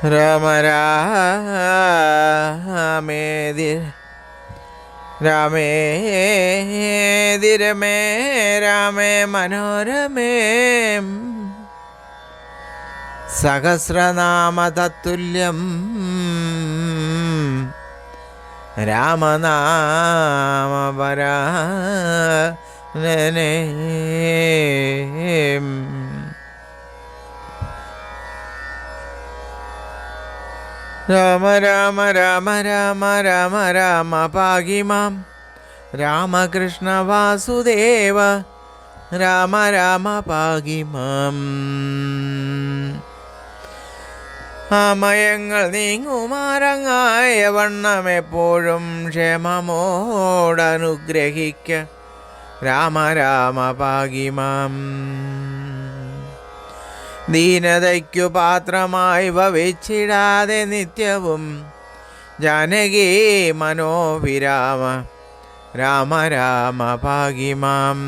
രാമ രാമേതി രാമേതിരമേ രാമേ മനോരമേ സഹസ്രനാമതത്തുല്യം രാമനാമപരാനനേ. രാമ രാമ രാമ രാമ രാമ രാമ പാഹി മാം രാമകൃഷ്ണ വാസുദേവ രാമ രാമ പാഹി മാം. ആമയങ്ങൾ നീങ്ങുമാറങ്ങായ വണ്ണമെപ്പോഴും ക്ഷേമമോടനുഗ്രഹിക്ക രാമ രാമ പാഹി മാം. ദീനതയ്ക്കു പാത്രമായി ഭവിച്ചിടാതെ നിത്യവും ജാനകി മനോവിരാമ രാമ രാമ പാഹി മാം.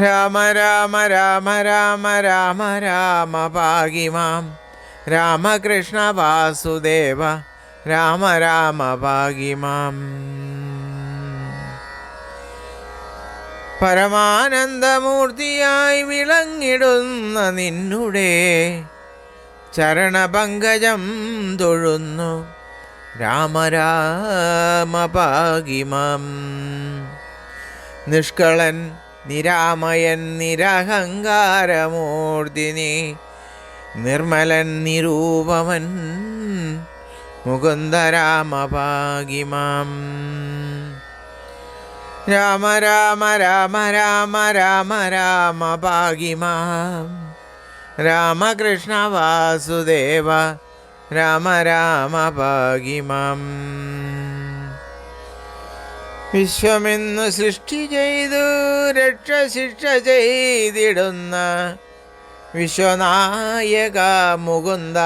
രാമ രാമ രാമ രാമ രാമ രാമ പാഹി മാം രാമകൃഷ്ണ വാസുദേവ രാമ രാമ പാഹി മാം. പരമാനന്ദമൂർത്തിയായി വിളങ്ങിടുന്ന നിന്നുടെ ചരണപങ്കജം തൊഴുന്നു രാമ രാമ പാഹി മാം. നിഷ്കളൻ നിരാമയൻ നിരഹങ്കാരമൂർത്തിനി നിർമ്മലൻ നിരൂപമൻ മുകുന്ദ രാമ പാഹി മാം. രാമ രാമ രാമ രാമ രാമ രാമ പാഹി മാം രാമകൃഷ്ണ വാസുദേവ രാമ രാമ പാഹി മാം. വിശ്വമെന്നു സൃഷ്ടി ചെയ്തു രക്ഷശിക്ഷ ചെയ്തിടുന്ന വിശ്വനായക മുകുന്ദ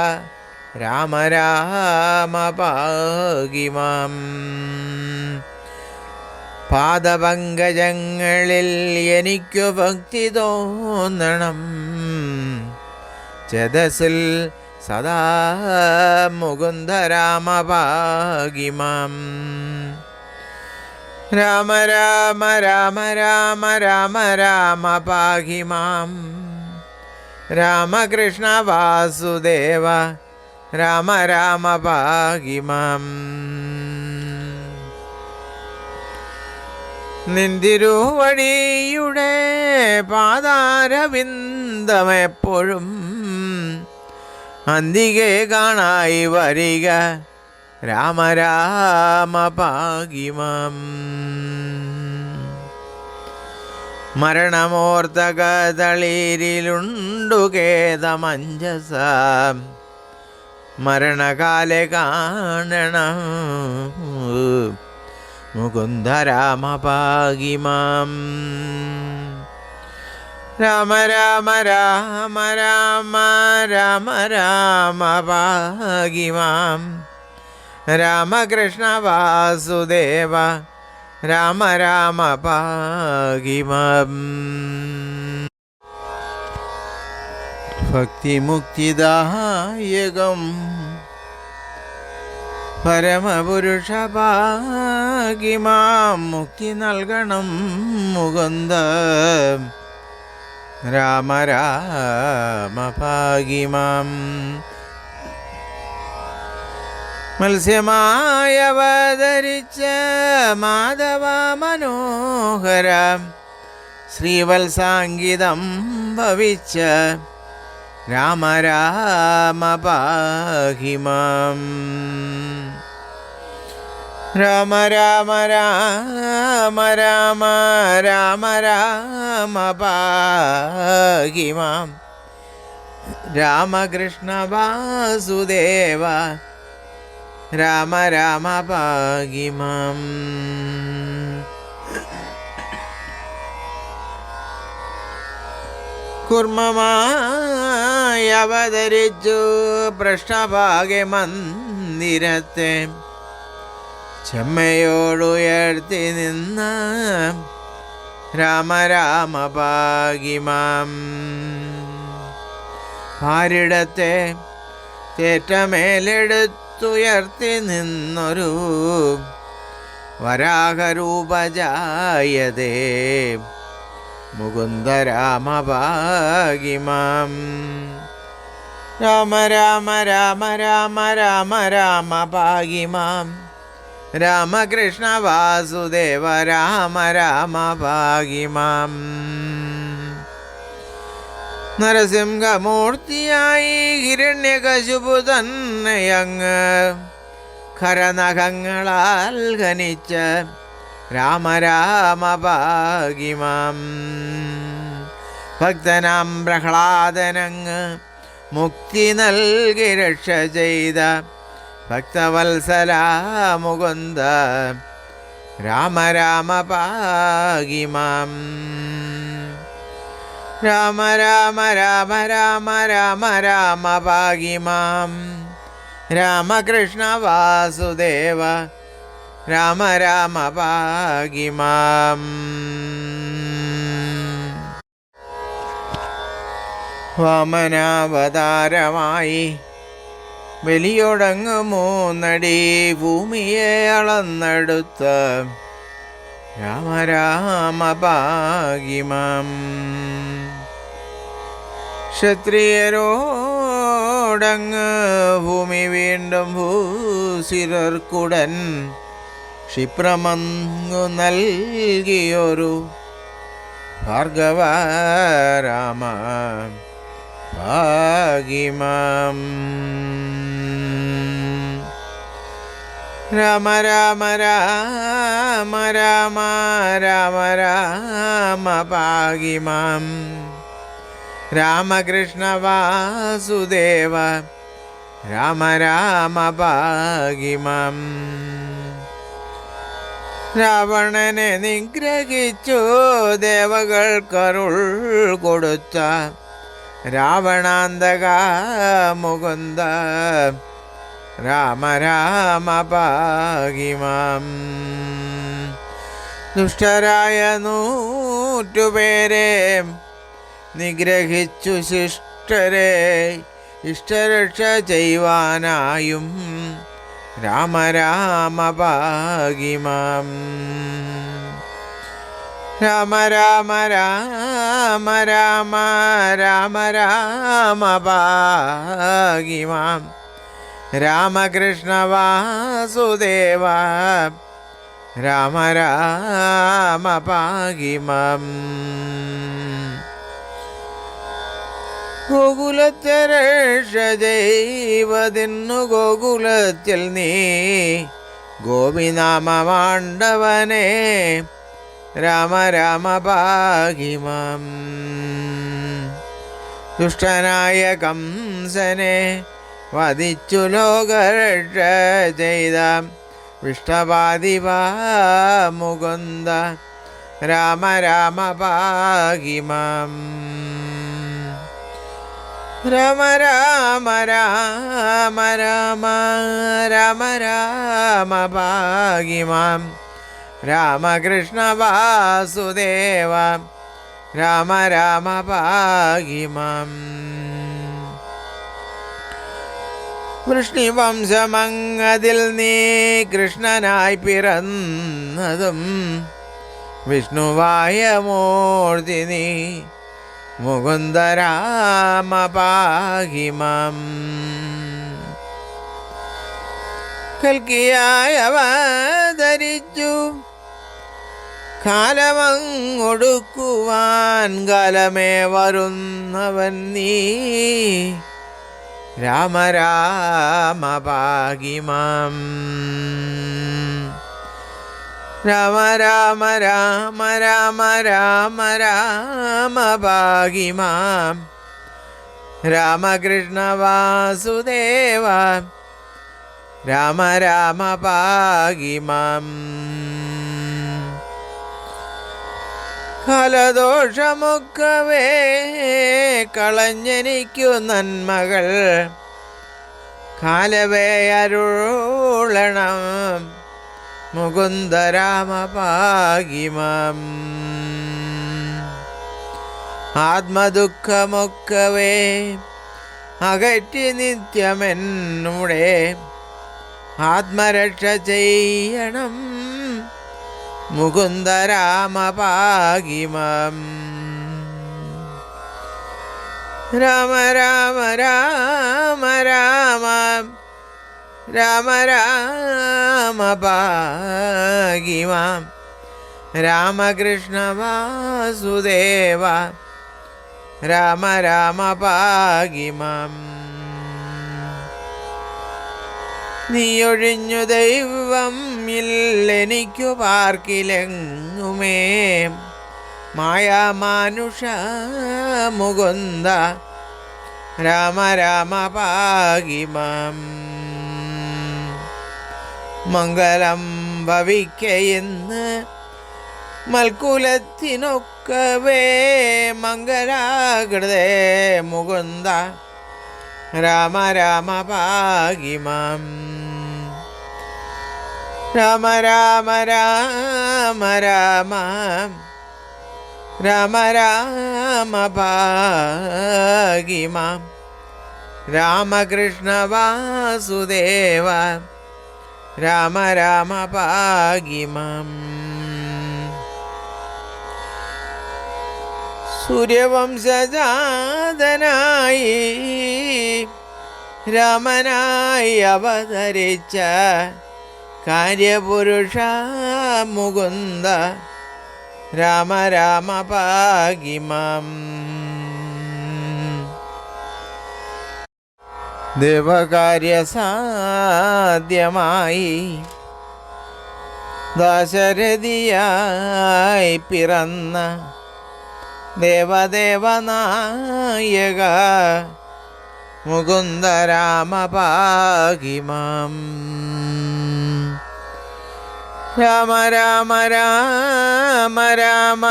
രാമ രാമ പാഹി മാം. പാദപങ്കജങ്ങളിൽ എനിക്കു ഭക്തി തോന്നണം ചേതസിൽ സദാ മുകുന്ദ രാമ പാഹി മാം. രാമ രാമ രാമ രാമ രാമ രാമ പാഹി മാം രാമകൃഷ്ണ വാസുദേവ രാമ രാമ പാഹി മാം. നിന്തിരുവടിയുടെ പാതാരവിന്ദമെപ്പോഴും അന്തികെ കാണായി വരിക രാമ രാമ പാഹി മാം. മരണമോർത്ത കതളിരിലുണ്ടു ഖേദമഞ്ജസ മരണകാലെ കാണണം മുകുന്ദ രാമ പാഹി മാം. രാമ രാമ രാമ രാമ രാമ രാമ പാഹി മാം രാമകൃഷ്ണ വാസുദേവ രാമ രാമ പാഹി മാം. ഭക്തിമുക്തിദായകം പരമപുരുഷ പാഹി മാം മുക്തി നൽകണം മുകുന്ദ രാമ രാമ പാഹി മാം. മത്സ്യമായി അവതരിച്ച മാധവ മനോഹര ശ്രീവത്സാംഗിതം ഭവിച്ച രാമ രാമ പാഹി മാം. രാമ രാമ രാമ രാമ രാമ രാമ പാഹി മാം രാമകൃഷ്ണ വാസുദേവ രാമ രാമ പാഹി മാം. കുർമ്മമായി അവതരിച്ചു പൃഷ്ഠഭാഗെ മന്ദിരത്തെ ചെമ്മയോടുയർത്തി നിന്ന രാമ രാമ പാഹി മാം. ഭാരിടത്തെ തേറ്റമേലെടുത്തുയർത്തി നിന്നൊരു വരാഹരൂപജായതേ മുകുന്ദരാമഭാഗിമാം. രാമ രാമ രാമ രാമ രാമ രാമ ഭാഗിമാം. രാമകൃഷ്ണ വാസുദേവ രാമ രാമ ഭാഗിമാം. നരസിംഹമൂർത്തിയായി ഹിരണ്യകശിപു തന്നെയങ്ങ് ഖരനഖങ്ങളാൽ ഖനിച്ച രാമ രാമ ഭാഗിമാം. ഭക്തനാം പ്രഹ്ലാദനങ്ങ് മുക്തി നൽകി രക്ഷ ചെയ്ത ഭക്തവത്സല മുകുന്ദ രാമ രാമ ഭാഗിമാം. രാമ രാമ രാമ രാമ രാമ രാമ ഭാഗിമാം. രാമകൃഷ്ണ വാസുദേവ രാമ രാമ ഭാഗിമാം. വാമനാവതാരമായി വലിയൊടങ്ങ് 3 അടി ഭൂമിയെ അളന്നെടുത്ത രാമ രാമ ഭാഗിമാം. ക്ഷത്രിയരോടങ്ങ് ഭൂമി വീണ്ടും ഭൂസിരർക്കുടൻ ക്ഷിപ്രമങ്ങു നൽകിയൊരു ഭാർഗവ രാമ ഭാഗിമാം. രാമ രാമ രാമ രാമ രാമ രാമ ഭാഗിമാം. രാമകൃഷ്ണ വാസുദേവ രാമ രാമ ഭാഗിമാം. രാവണനെ നിഗ്രഹിച്ചു ദേവകൾക്കരുൾ കൊടുത്ത രാവണാന്തക മുകുന്ദ രാമ രാമ ഭാഗിമാം. ദുഷ്ടരായ 100 പേരെ നിഗ്രഹിച്ചു ശിഷ്ടരെ ഇഷ്ടരക്ഷ ചെയ്യുവാനായും രാമ രാമ ഭാഗിമാം. രാമ രാമ രാമ രാമ രാമ രാമ ഭാഗിമാം. രാമകൃഷ്ണ വാസുദേവ രാമ രാമ ഭാഗിമാം. ഗോകുലത്തെ രക്ഷ ചെയ്വതിന്നു ഗോകുലത്തിൽ നീ ഗോപിനാമമാണ്ടവനെ രാമ രാമ ഭാഗിമാം. ദുഷ്ടനായ കംസനെ വധിച്ചു ലോകരക്ഷ ചെയ്ത വിഷ്ണുപാദിവ മുകുന്ദ രാമ രാമ ഭാഗിമാം. രാമ രാമ രാമ രാമ രാമ രാമ ഭാഗിമാം. രാമകൃഷ്ണ വാസുദേവ രാമ രാമ ഭാഗിമാം. വൃഷ്ണിവംശമങ്ങതിൽ നീ കൃഷ്ണനായി പിറന്നതും വിഷ്ണുവായ മൂർത്തി നീ മുകുന്ദ രാമ ഭാഗിമാം. കൽക്കിയായി അവതരിച്ചു കാലമങ്ങൊടുക്കുവാൻ കാലമേ വരുന്നവൻ നീ രാമ രാമ ഭാഗിമാം. രാമ രാമ രാമ രാമ രാമ രാമ ഭാഗിമാം. രാമകൃഷ്ണ വാസുദേവ രാമ രാമ ഭാഗിമാം. കാലദോഷമൊക്കവേ കളഞ്ഞെനിക്കു നന്മകൾ കാലവേ അരുളണം മുകുന്ദ രാമ ഭാഗിമാം. ആത്മദുഃഖമൊക്കവേ അകറ്റി നിത്യമെന്നുടെ ആത്മരക്ഷ ചെയ്യണം മുകുന്ദ രാമ പാകിമം. രാമ രാമ രാമ രാമ രാമ രാമ പാകിമാം. രാമകൃഷ്ണ വാസുദേവ രാമ രാമ പാകിമാം. നീയൊഴിഞ്ഞു ദൈവം ഇല്ലെനിക്കു പാർക്കിലെങ്ങുമേ. മായാമാനുഷ മുകുന്ദ രാമ രാമ പാകിമാം. മംഗളം ഭവിക്കയെന്ന് മൽക്കുലത്തിനൊക്കവേ മംഗലാകൃതേ മുകുന്ദ രാമ രാമ പാകിമാം. രാമ രാമ രാമ രാമ രാമ രാമ പാകിമാം. രാമകൃഷ്ണ വാസുദേവ രാമ രാമ പാകിമാം. സൂര്യവംശജാതനായി രാമനായി അവതരിച്ച കാര്യപുരുഷ മുകുന്ദ രാമ രാമ പാകിമാം. ദേവകാര്യസാധ്യമായി ദാശരഥിയായി പിറന്ന ദേവദേവനായക മുകുന്ദ രാമ പാകിമാം. രാമ രാമ രാമ രാമ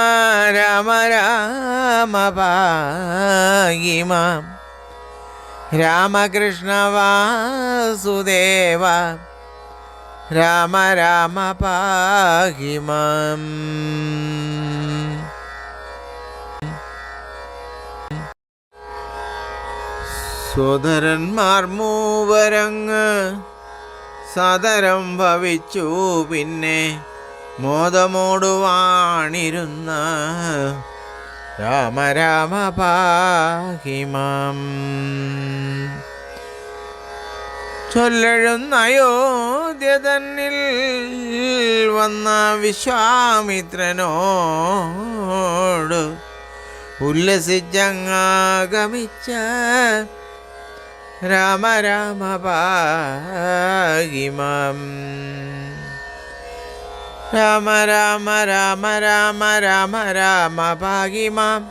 രാമ രാമ പാകിമാം. രാമകൃഷ്ണ വാസുദേവ രാമ രാമ പാകിമാം. സോദരന്മാർ മൂവരങ്ങ് സദരം ഭവിച്ചു. പിന്നെ മോദമോടുവാണിരുന്ന രാമ രാമ പാഹിമാം. ചൊല്ലഴുന്ന അയോധ്യ തന്നിൽ വന്ന വിശ്വാമിത്രനോട് ഉല്ലസിച്ചങ്ങാഗമിച്ച രാമ രാമ പാഹിമാം. രാമ രാമ രാമ രാമ രാമ രാമ പാഹിമാം.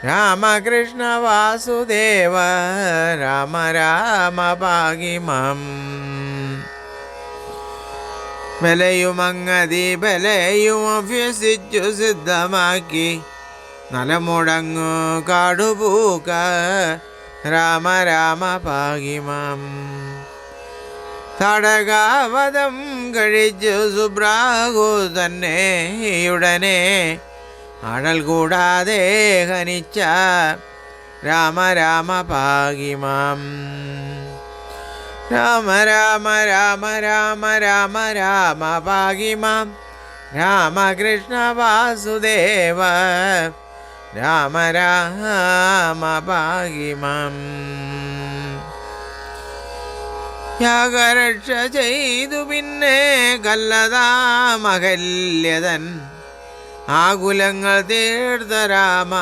രാമകൃഷ്ണ വാസുദേവ രാമ രാമ പാഹിമാം. ബലയുമങ്ങതി ബലയും അഭ്യസിച്ചു സിദ്ധമാക്കി നലമുടങ്ങു കാടുപൂക്ക രാമ രാമ പാഹിമാം. തടകാവധം കഴിച്ചു സുബ്രാഹു തന്നെയുടനെ അടൽ കൂടാതെ ഹനിച്ച രാമ രാമ പാഹിമാം. രാമ രാമ രാമ രാമ രാമ രാമ പാഹിമാം. രാമകൃഷ്ണ വാസുദേവ രാമ രാമ പാഹിമാം. യാഗരക്ഷ ചെയ്തു പിന്നെ കല്ലതാമഹല്യതൻ ആകുലങ്ങൾ തീർത്ത രാമ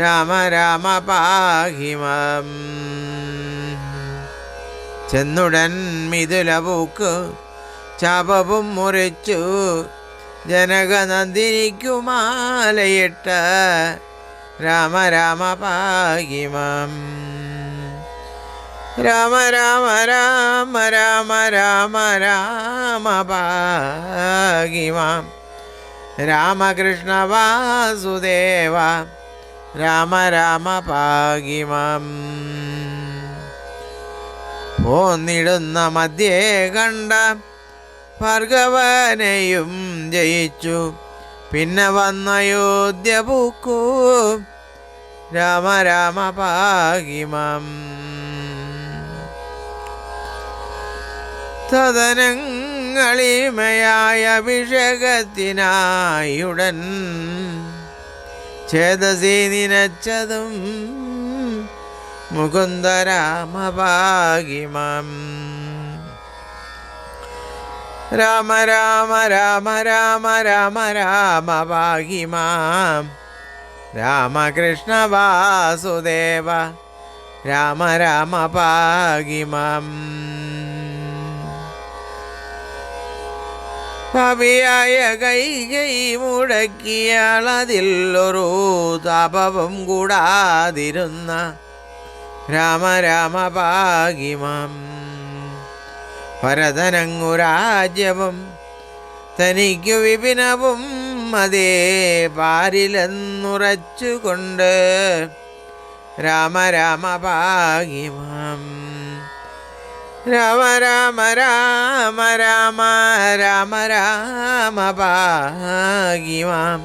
രാമ രാമ പാഹിമാം. ചെന്നുടൻ മിഥുലപൂക്ക് ചാപവും മുറിച്ചു ജനകനന്ദിനിക്കു മാലയിട്ട രാമ രാമ പാഹിമാം. രാമ രാമ രാമ രാമ രാമ രാമ പാഹിമാം. രാമകൃഷ്ണ വാസുദേവ രാമ രാമ പാഹിമാം. പോന്നിടുന്ന മധ്യേ കണ്ട ഭാർഗവനെയും ജയിച്ചു പിന്നെ വന്ന അയോധ്യ പൂക്കൂ രാമ രാമ പാഹി മാം. തദനങ്ങളിമയായ അഭിഷേകത്തിനായുടൻ ചേതസി നിനച്ചതും മുകുന്ദ രാമ പാഹി മാം. രാമ രാമ രാമ രാമ രാമ രാമ പാഹി മാം. രാമകൃഷ്ണ വാസുദേവ രാമ രാമ പാഹി മാം. പാപിയായ കൈകൈ മുടക്കിയാളതിൽ ഒരു താപവും കൂടാതിരുന്ന രാമ രാമ പാഹി മാം. ഭരതനങ്ങു രാജ്യവും തനിക്കു വിപിനവും അതേ പാരിലെന്നുറച്ചുകൊണ്ട് രാമ രാമ പാഹി മാം. രാമ രാമ രാമ രാമ രാമ രാമ പാഹി മാം.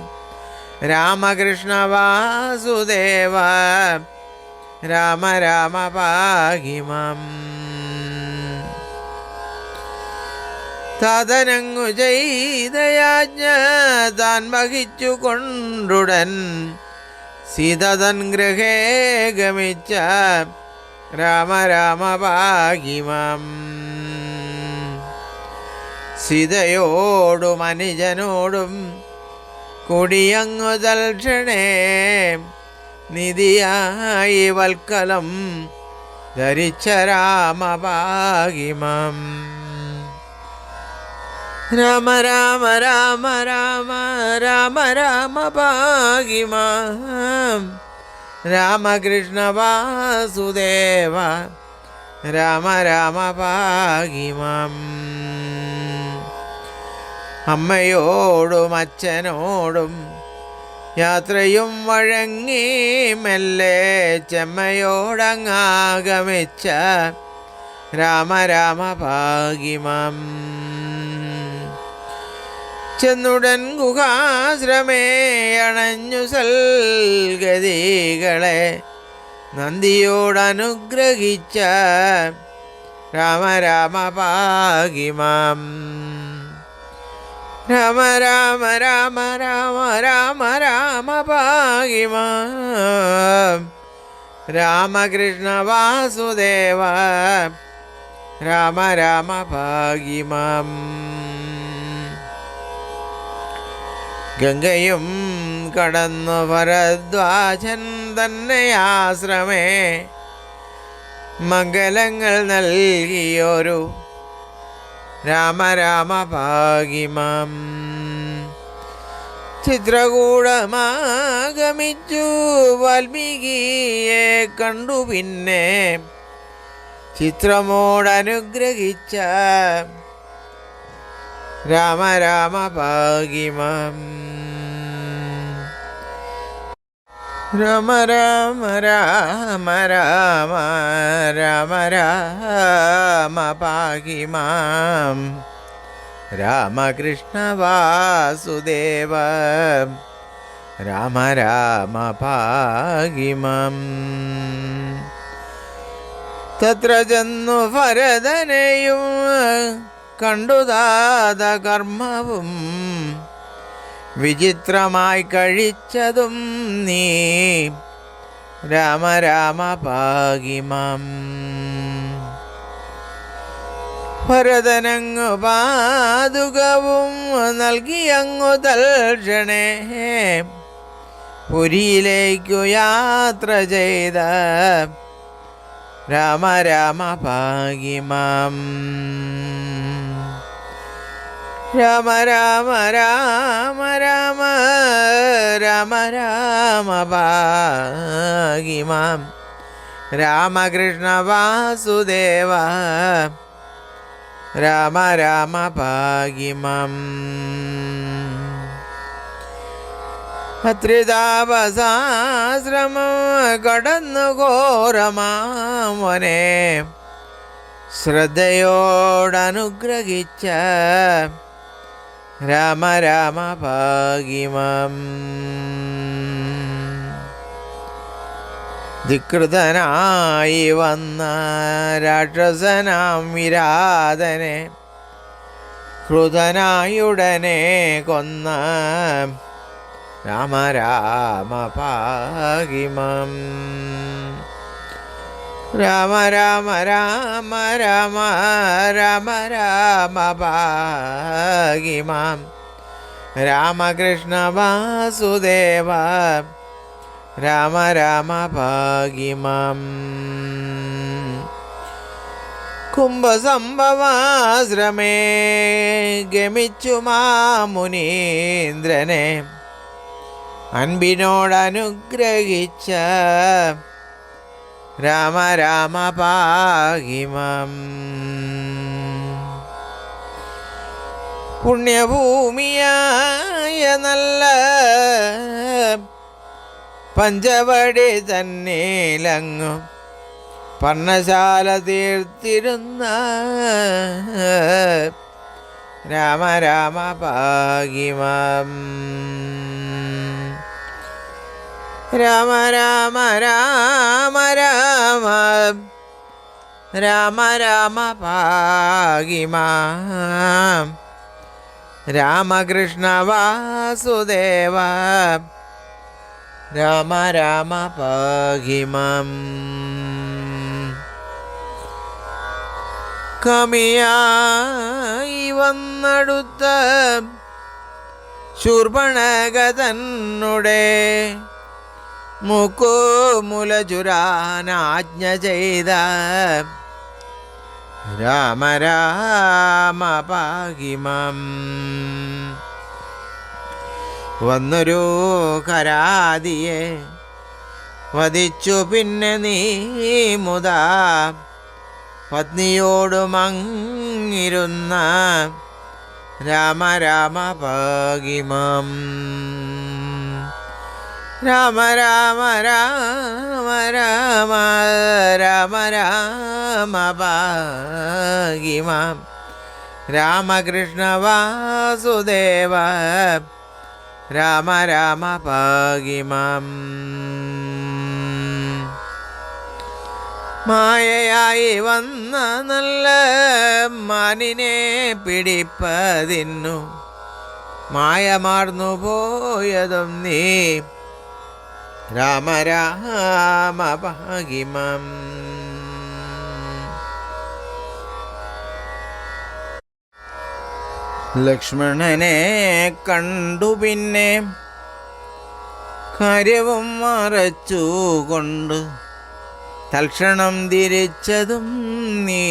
രാമകൃഷ്ണ വാസുദേവ രാമ രാമ പാഹി മാം. തദനങ്ങു ചെയ്തയാജ്ഞ താൻ വഹിച്ചു കൊണ്ടുടൻ സീതതൻ ഗൃഹേ ഗമിച്ച രാമ രാമ പാഹി മാം. സീതയോടും അനുജനോടും കൂടിയങ്ങു തൽക്ഷണേ നിധിയായി വൽക്കലം ധരിച്ച രാമ പാഹി മാം. രാമ രാമ രാമ രാമ രാമ രാമ പാഹി മാം. രാമകൃഷ്ണ വാസുദേവ രാമ രാമ പാഹി മാം. അമ്മയോടും അച്ഛനോടും യാത്രയും വഴങ്ങി മെല്ലെ ചെമ്മയോടങ്ങാഗമിച്ച രാമ രാമ പാഹി മാം. ചെന്നുടൻ ഗുഹാശ്രമേ അണഞ്ഞു സൽഗതികളെ നന്ദിയോടനുഗ്രഹിച്ച രാമ രാമ പാഹി മാം. രാമ രാമ രാമ രാമ രാമ രാമ പാഹി മാം. രാമകൃഷ്ണ വാസുദേവ രാമ രാമ പാഹി മാം. ഗംഗയും കടന്നു ഭരദ്വാജൻ തന്നെ ആശ്രമേ മംഗലങ്ങൾ നൽകിയൊരു രാമ രാമ പാഹി മാം. ചിത്രകൂടമാഗമിച്ചു വാൽമീകിയെ കണ്ടു പിന്നെ ചിത്രമോടനുഗ്രഹിച്ച രാമ രാമ പാഹി മാം. രാമ രാമ രാമ രാമ രാമ രാമ പാഹി മാം. രാമകൃഷ്ണ വാസുദേവ രാമ രാമ പാഹി മാം. തത്ര ചെന്നു ഭരതനെയും കണ്ടുതാത കർമ്മവും വിചിത്രമായി കഴിച്ചതും നീ രാമ രാമ പാഹി മാം. ഭരതനങ്ങു പാതുകവും നൽകിയങ്ങു തൽക്ഷണേ പുരിയിലേക്കു യാത്ര ചെയ്ത രാമ രാമ പാഹി മാം. രാമ രാമ രാമ രാമ രാമ രാമ പാഹി മാം. രാമകൃഷ്ണ വാസുദേവ രാമ രാമ പാഹി മാം. അത്രിതാപസാശ്രമം കടന്നു ഘോരമാമനെ ശ്രദ്ധയോടനുഗ്രഹിച്ച രാമ രാമ പാഹി മാം. ധികൃതനായി വന്ന രാക്ഷസനാം വിരാതനെ ക്രുധനായുടനെ കൊന്ന രാമ രാമ പാഹിമം. രാമ രാമ രാമ രാമ രാമ രാമ പാഹിമാം. രാമകൃഷ്ണ വാസുദേവ രാമ രാമ പാഹിമാം. കുംഭസംഭവാശ്രമേ ഗമിച്ചു മുനീന്ദ്രനെ അൻപിനോടനുഗ്രഹിച്ച രാമ രാമ പാഹിമം. പുണ്യഭൂമിയായ നല്ല പഞ്ചവടി തന്നിലങ്ങും പർണശാല തീർത്തിരുന്ന രാമ രാമ പാഹിമം. രാമ രാമ രാമ രാമ രാമ രാമ പാഹിമാം. രാമകൃഷ്ണ വാസുദേവ രാമ രാമ പാഹിമം. കമിയായി വന്നടുത്ത ശൂർപണഖ തന്നുടെ മുലചുരാനാജ്ഞ ചെയ്ത രാമ രാമ പാഹിമം. വന്നൊരു കരാതിയെ വധിച്ചു പിന്നെ നീ മുതാ പത്നിയോടുമങ്ങിരുന്ന രാമ രാമ പാഹിമം. രാമ രാമ രാമ രാമ രാമ രാമ പാഹിമാം. രാമകൃഷ്ണ വാസുദേവ രാമ രാമ പാഹിമാം. മായയായി വന്ന നല്ല മാനിനെ പിടിപ്പതിന്നു മായമാർന്നു പോയതും നീ രാമ രാമ പാഹിമം. ലക്ഷ്മണനെ കണ്ടു പിന്നെ കാര്യവും മറച്ചുകൊണ്ട് തൽക്ഷണം തിരിച്ചതും നീ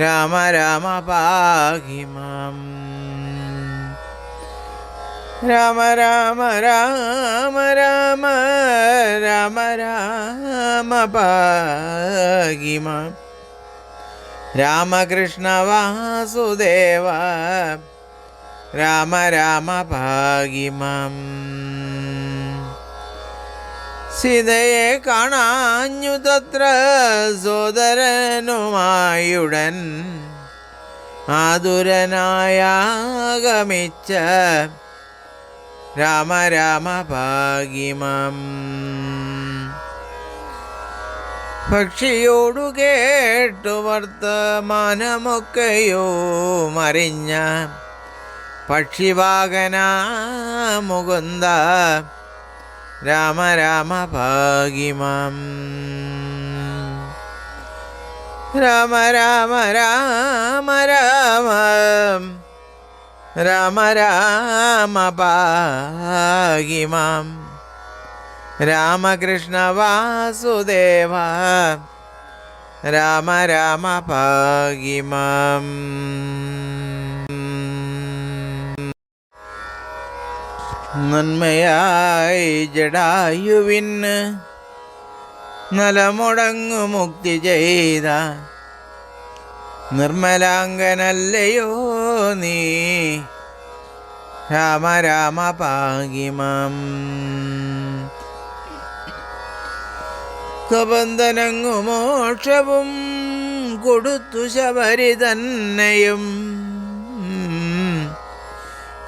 രാമ രാമ പാഹിമം. രാമ രാമ രാമ രാമ രാമ രാമ പാഹിമം. രാമകൃഷ്ണ വാസുദേവ രാമ രാമ പാഹിമം. സീതയെ കാണാഞ്ഞു തത്ര സോദരനുമായുടൻ ആതുരനായാഗമിച്ച രാമ രാമ പാഹിമം. പക്ഷിയോടു കേട്ടു വർത്തമാനമൊക്കെയോ മറിഞ്ഞ പക്ഷിവാഹന മുകുന്ദ രാമ രാമ പാഹിമം. രാമ രാമ രാമ രാമ രാമ രാമ പാഹിമം. രാമകൃഷ്ണ വാസുദേവ രാമ രാമ പാഹിമം. നന്മയായി ജടായുവിന് നലമുടങ്ങു മുക്തി ചെയ്ത നിർമ്മലാംഗനല്ലയോ നീ രാമ രാമ പാഹിമം. കബന്ധനങ്ങു മോക്ഷവും കൊടുത്തു ശബരി തന്നെയും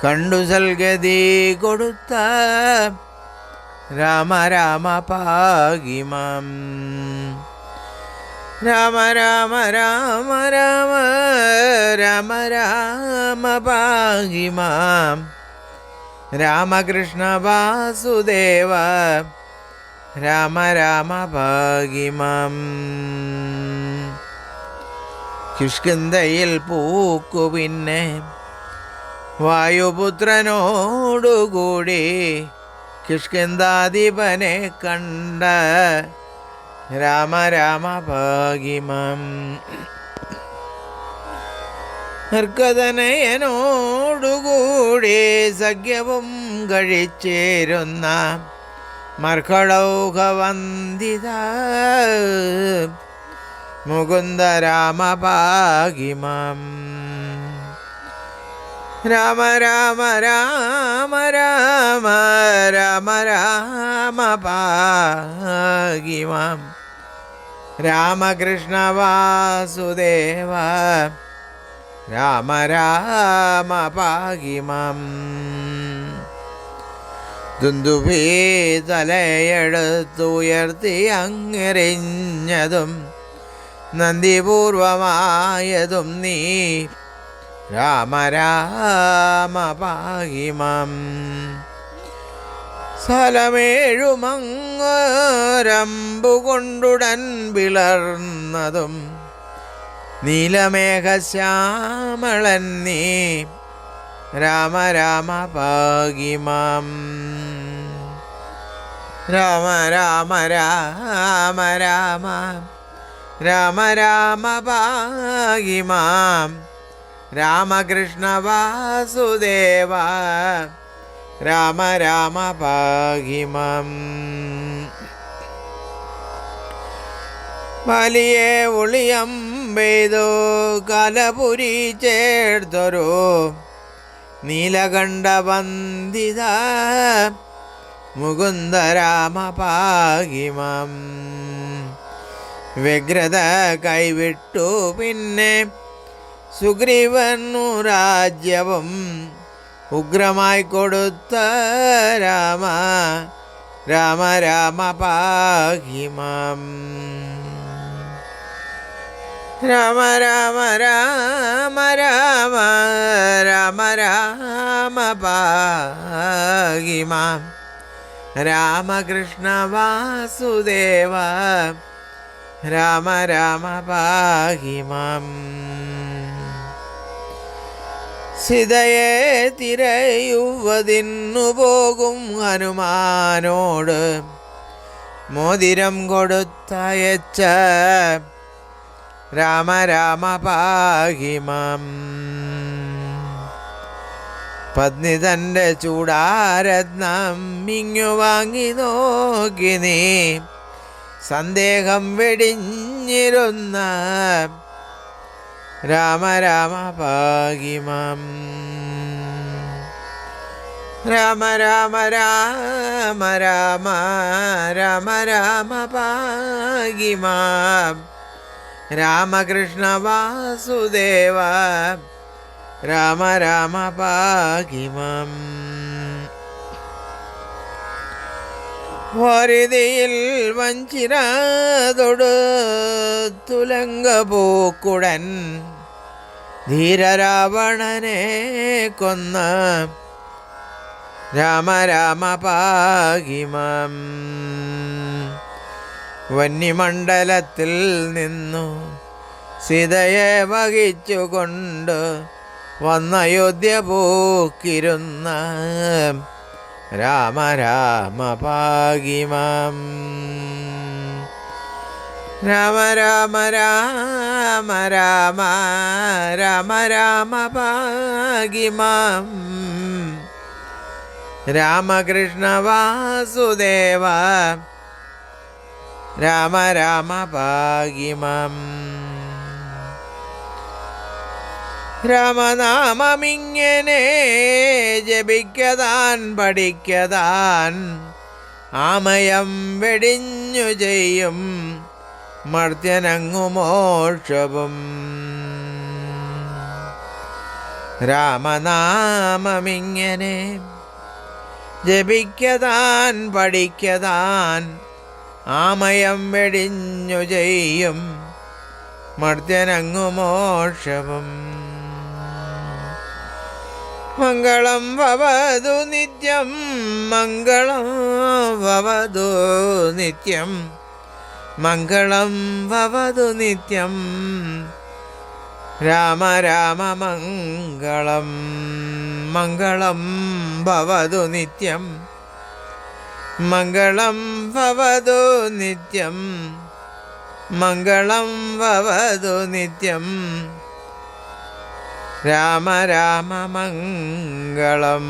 കണ്ടു സൽഗതി കൊടുത്ത രാമ രാമ പാഹി മാം. രാമ രാമ രാമ രാമ രാമ രാമ പാഹി മാം. രാമകൃഷ്ണ വാസുദേവ രാമ രാമ പാഹി മാം. കിഷ്കിന്ധയിൽ പൂക്കു പിന്നെ വായുപുത്രനോടുകൂടി കിഷ്കിന്ധാധിപനെ കണ്ട രാമ രാമ പാഹി മാം. നിർക്കതനയനോടുകൂടി സഖ്യവും കഴിച്ചേരുന്ന മർക്കടൗഘവന്ദിത മുകുന്ദ രാമ പാഹി മാം. രാമ രാമ രാമ രാമ രാമ രാമ പാഹി മാം. രാമകൃഷ്ണ വാസുദേവ രാമ രാമ പാഹി മാം. ദുന്ദുഭി തലയെടുത്തുയർത്തി അങ്ങെറിഞ്ഞതും നന്ദിപൂർവമായതും നീ രാമ രാമ പാഹി മാം. സ്ഥലമേഴുമങ്ങോരമ്പുകൊണ്ടുടൻ പിളർന്നതും നീലമേഘശ്യാമളൻ നീ രാമ രാമ പാഹി മാം. രാമ രാമ രാമ രാമ രാമ രാമ പാഹി മാം. രാമകൃഷ്ണ വാസുദേവ രാമ രാമ പാഹി മാം. വലിയ ഒളിയമ്പെയ്തു കലപുരി ചേർത്തൊരു നീലകണ്ഠവന്ദിത മുകുന്ദ രാമ പാഹി മാം. വ്യഗ്രത കൈവിട്ടു പിന്നെ സുഗ്രീവനു രാജ്യവും ഉഗ്രമായി കൊടുത്ത രാമ രാമ രാമ പാഹി മാം. രാമ രാമ രാമ രാമ രാമ രാമ പാഹി മാം. രാമകൃഷ്ണ വാസുദേവ രാമ രാമ പാഹി മാം. സീതയെ തിരയുവതിന്നു പോകും ഹനുമാനോട് മോതിരം കൊടുത്തയച്ച രാമ രാമ പാഹി മാം. പത്നി തൻ്റെ ചൂടാരത്നം ഇങ്ങു വാങ്ങി നോക്കി നീ സന്ദേഹം വെടിഞ്ഞിരുന്ന രാമ രാമ പാഹി മാം. രാമ രാമ രാമ രാമ രാമ രാമ പാഹി മാം. രാമകൃഷ്ണ വാസുദേവ രാമ രാമ പാഹി മാം. വാരിതിയിൽ വഞ്ചിരാതൊടു തുലങ്കപൂക്കുടൻ ധീരരാവണനെ കൊന്ന രാമ രാമ പാഹി മാം. വന്യമണ്ഡലത്തിൽ നിന്നു സീതയെ വഹിച്ചുകൊണ്ട് വന്ന അയോധ്യ പോക്കിരുന്ന രാമ രാമ പാഹി മാം. രാമ രാമ രാമ രാമ രാമ രാമ പാഹി മാം. രാമകൃഷ്ണ വാസുദേവ രാമ രാമ പാഹി മാം. രാമനാമമിങ്ങനെ ജപിക്കതാൻ പഠിക്കതാൻ ആമയം വെടിഞ്ഞു ചെയ്യും മർത്യനങ്ങു മോക്ഷവും. രാമനാമമിങ്ങനെ ജപിക്കതാൻ പഠിക്കതാൻ ആമയം വെടിഞ്ഞു ചെയ്യും മർദ്ദനങ്ങു മോക്ഷവും. മംഗളം ഭവതു നിത്യം മംഗളം ഭവതു നിത്യം മംഗളം ഭവതു നിത്യം രാമ രാമ മംഗളം മംഗളം ഭവതു നിത്യം മംഗളം ഭവതു നിത്യം മംഗളം ഭവതു നിത്യം രാമ രാമ മംഗളം.